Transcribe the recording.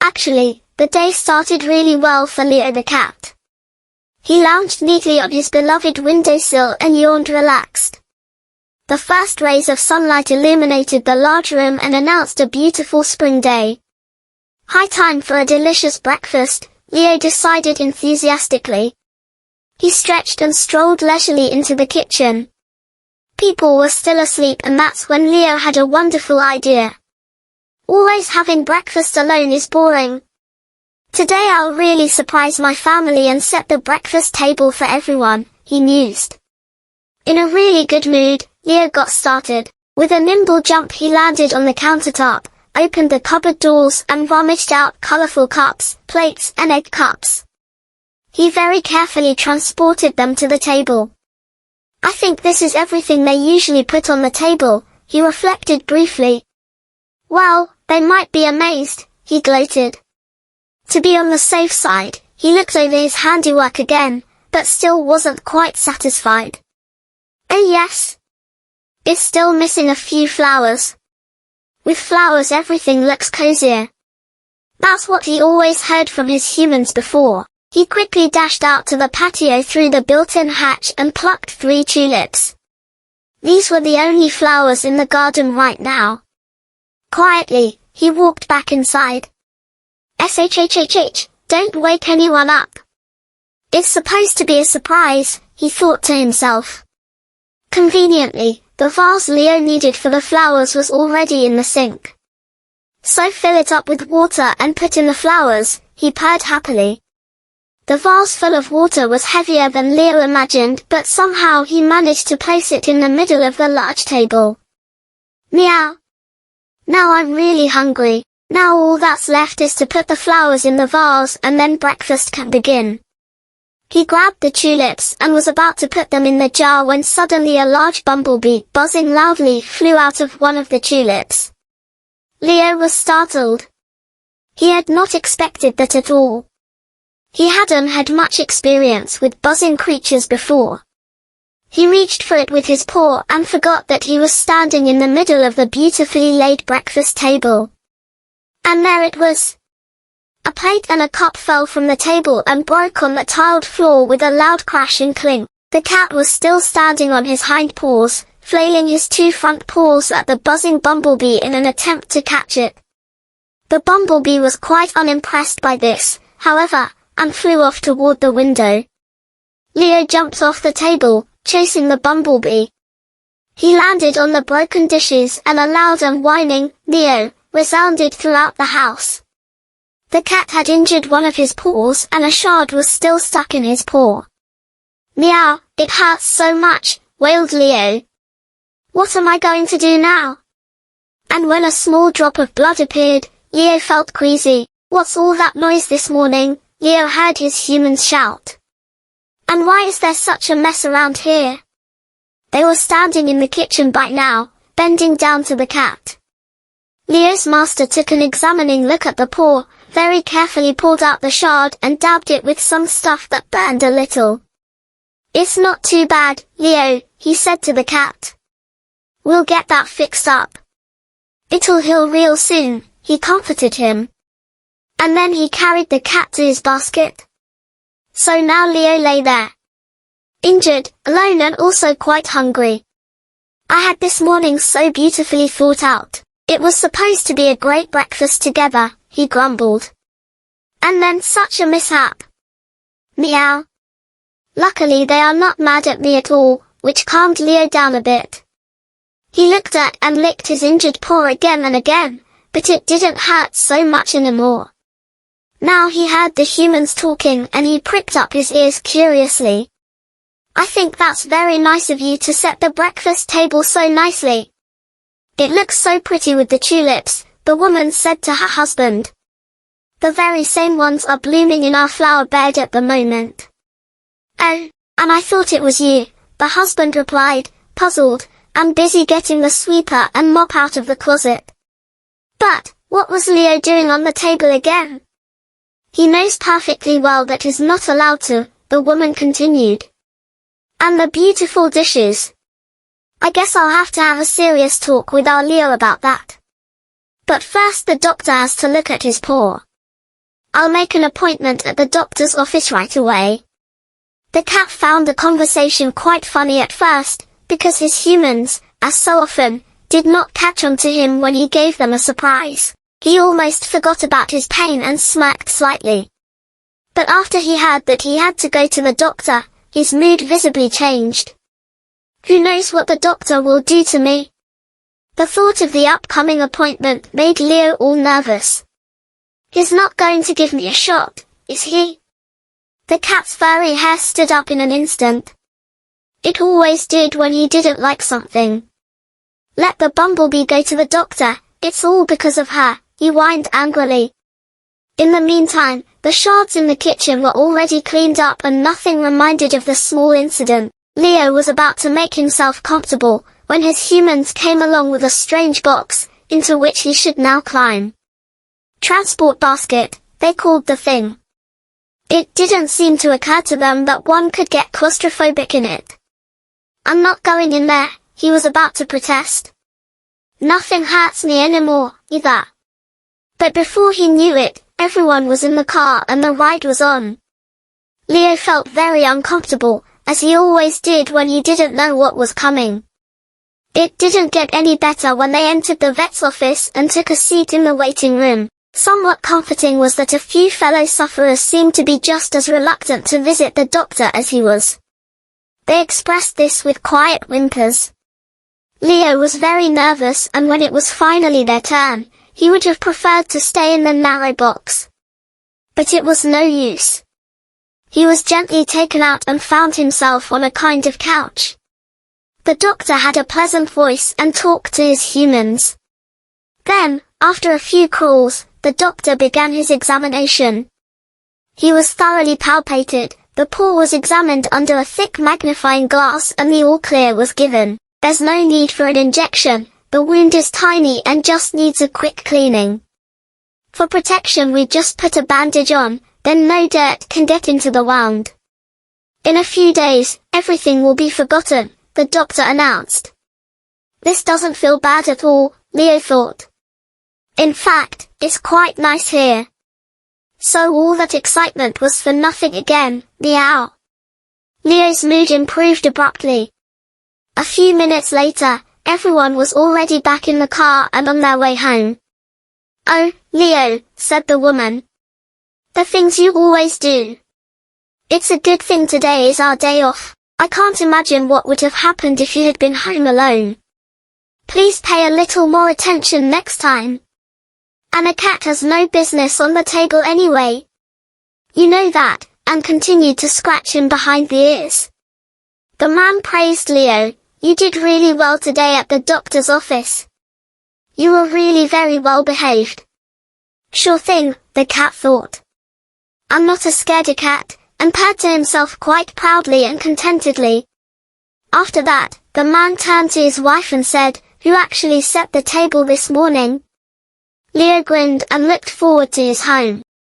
Actually, the day started really well for Leo the cat. He lounged neatly on his beloved windowsill and yawned relaxed. The first rays of sunlight illuminated the large room and announced a beautiful spring day. High time for a delicious breakfast, Leo decided enthusiastically. He stretched and strolled leisurely into the kitchen. People were still asleep, and that's when Leo had a wonderful idea. Always having breakfast alone is boring. Today I'll really surprise my family and set the breakfast table for everyone, he mused. In a really good mood, Leo got started. With a nimble jump he landed on the countertop, opened the cupboard doors and rummaged out colorful cups, plates and egg cups. He very carefully transported them to the table. I think this is everything they usually put on the table, he reflected briefly. Well, they might be amazed, he gloated. To be on the safe side, he looked over his handiwork again, but still wasn't quite satisfied. Oh yes. It's still missing a few flowers. With flowers everything looks cozier. That's what he always heard from his humans before. He quickly dashed out to the patio through the built-in hatch and plucked 3 tulips. These were the only flowers in the garden right now. Quietly, he walked back inside. Shhhh, don't wake anyone up. It's supposed to be a surprise, he thought to himself. Conveniently, the vase Leo needed for the flowers was already in the sink. So fill it up with water and put in the flowers, he purred happily. The vase full of water was heavier than Leo imagined, but somehow he managed to place it in the middle of the large table. Meow. Now I'm really hungry. Now all that's left is to put the flowers in the vase and then breakfast can begin. He grabbed the tulips and was about to put them in the jar when suddenly a large bumblebee, buzzing loudly, flew out of one of the tulips. Leo was startled. He had not expected that at all. He hadn't had much experience with buzzing creatures before. He reached for it with his paw and forgot that he was standing in the middle of the beautifully laid breakfast table. And there it was. A plate and a cup fell from the table and broke on the tiled floor with a loud crash and clink. The cat was still standing on his hind paws, flailing his 2 front paws at the buzzing bumblebee in an attempt to catch it. The bumblebee was quite unimpressed by this, however, and flew off toward the window. Leo jumped off the table, chasing the bumblebee. He landed on the broken dishes and a loud and whining "Leo" resounded throughout the house. The cat had injured one of his paws and a shard was still stuck in his paw. Meow, it hurts so much, wailed Leo. What am I going to do now? And when a small drop of blood appeared, Leo felt queasy. What's all that noise this morning? Leo heard his humans shout. And why is there such a mess around here? They were standing in the kitchen by now, bending down to the cat. Leo's master took an examining look at the paw, very carefully pulled out the shard and dabbed it with some stuff that burned a little. It's not too bad, Leo, he said to the cat. We'll get that fixed up. It'll heal real soon, he comforted him. And then he carried the cat to his basket. So now Leo lay there. Injured, alone and also quite hungry. I had this morning so beautifully thought out. It was supposed to be a great breakfast together, he grumbled. And then such a mishap. Meow. Luckily they are not mad at me at all, which calmed Leo down a bit. He looked at and licked his injured paw again and again, but it didn't hurt so much anymore. Now he heard the humans talking and he pricked up his ears curiously. I think that's very nice of you to set the breakfast table so nicely. It looks so pretty with the tulips, the woman said to her husband. The very same ones are blooming in our flower bed at the moment. Oh, and I thought it was you, the husband replied, puzzled, and busy getting the sweeper and mop out of the closet. But, what was Leo doing on the table again? He knows perfectly well that he's not allowed to, the woman continued. And the beautiful dishes. I guess I'll have to have a serious talk with our Leo about that. But first the doctor has to look at his paw. I'll make an appointment at the doctor's office right away. The cat found the conversation quite funny at first, because his humans, as so often, did not catch on to him when he gave them a surprise. He almost forgot about his pain and smirked slightly. But after he heard that he had to go to the doctor, his mood visibly changed. Who knows what the doctor will do to me? The thought of the upcoming appointment made Leo all nervous. He's not going to give me a shot, is he? The cat's furry hair stood up in an instant. It always did when he didn't like something. Let the bumblebee go to the doctor, it's all because of her, he whined angrily. In the meantime, the shards in the kitchen were already cleaned up and nothing reminded of the small incident. Leo was about to make himself comfortable, when his humans came along with a strange box, into which he should now climb. Transport basket, they called the thing. It didn't seem to occur to them that one could get claustrophobic in it. I'm not going in there, he was about to protest. Nothing hurts me anymore, either. But before he knew it, everyone was in the car and the ride was on. Leo felt very uncomfortable, as he always did when he didn't know what was coming. It didn't get any better when they entered the vet's office and took a seat in the waiting room. Somewhat comforting was that a few fellow sufferers seemed to be just as reluctant to visit the doctor as he was. They expressed this with quiet whimpers. Leo was very nervous, and when it was finally their turn, he would have preferred to stay in the narrow box. But it was no use. He was gently taken out and found himself on a kind of couch. The doctor had a pleasant voice and talked to his humans. Then, after a few calls, the doctor began his examination. He was thoroughly palpated, the paw was examined under a thick magnifying glass and the all clear was given. There's no need for an injection, the wound is tiny and just needs a quick cleaning. For protection we just put a bandage on, then no dirt can get into the wound. In a few days, everything will be forgotten, the doctor announced. This doesn't feel bad at all, Leo thought. In fact, it's quite nice here. So all that excitement was for nothing again, meow. Leo's mood improved abruptly. A few minutes later, everyone was already back in the car and on their way home. Oh, Leo, said the woman. The things you always do. It's a good thing today is our day off. I can't imagine what would have happened if you had been home alone. Please pay a little more attention next time. And a cat has no business on the table anyway. You know that, and continued to scratch him behind the ears. The man praised Leo. You did really well today at the doctor's office. You were really very well behaved. Sure thing, the cat thought. I'm not a scaredy cat, and purred to himself quite proudly and contentedly. After that, the man turned to his wife and said, who actually set the table this morning? Leo grinned and looked forward to his home.